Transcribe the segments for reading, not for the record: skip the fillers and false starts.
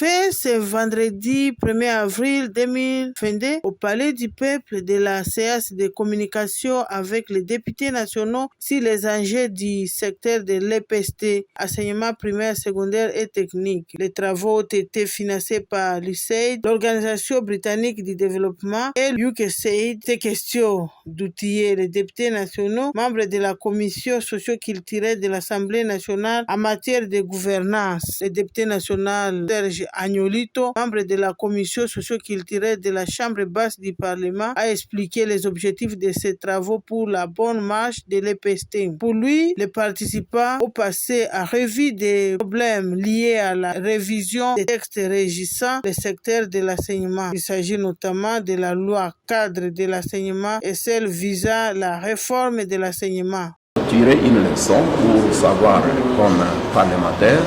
fait ce vendredi 1er avril 2022 au Palais du Peuple de la séance de communication avec les députés nationaux sur les enjeux du secteur de l'EPST, enseignement primaire, secondaire et technique. Les travaux ont été financés par l'USAID, l'Organisation britannique du développement et l'UKSAID. Ces questions d'outiller les députés nationaux, membres de la commission socio-culturelle de l'Assemblée nationale en matière de gouvernance. Le député national Serge Agnolito, membre de la commission socio-culturelle de la Chambre basse du Parlement, a expliqué les objectifs de ces travaux pour la bonne marche de l'EPST. Pour lui, les participants ont passé à revue des problèmes liés à la révision des textes régissant le secteur de l'enseignement. Il s'agit notamment de la loi cadre de l'enseignement et celle visant la réforme de l'enseignement. Tirer une leçon pour savoir comme parlementaire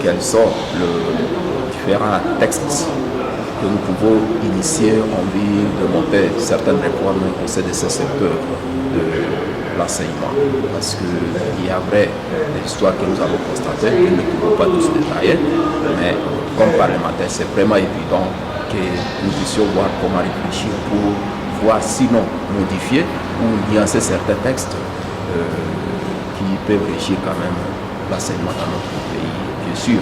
quels sont les différents textes que nous pouvons initier en vue de monter certaines réformes au sein de ce secteur de l'enseignement. Parce qu'il y a vrai des histoires que nous avons constatées, que nous ne pouvons pas tous détailler, mais comme parlementaire, c'est vraiment évident que nous puissions voir comment réfléchir pour voir sinon modifier ou nuancer certains textes qui peuvent régir quand même l'enseignement dans notre pays. Bien sûr,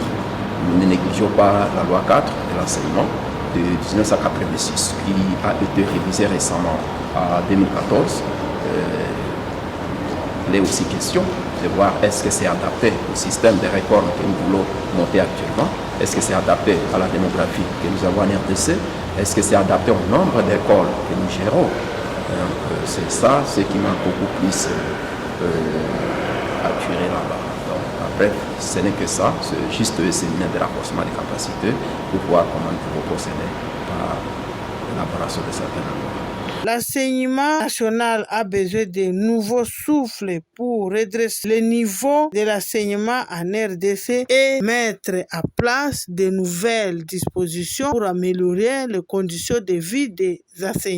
nous ne négligeons pas la loi 4 de l'enseignement de 1986 qui a été révisée récemment en 2014. Il est aussi question de voir est-ce que c'est adapté au système de réformes que nous voulons monter actuellement, est-ce que c'est adapté à la démographie que nous avons en RDC, est-ce que c'est adapté au nombre d'écoles que nous gérons. C'est ça ce qui m'a beaucoup plus attiré là-bas. Donc après, ce n'est que ça, c'est juste un séminaire de renforcement des capacités pour voir comment nous pouvons procéder par l'élaboration de certaines lois. L'enseignement national a besoin de nouveaux souffles pour redresser le niveau de l'enseignement en RDC et mettre en place de nouvelles dispositions pour améliorer les conditions de vie des enseignants.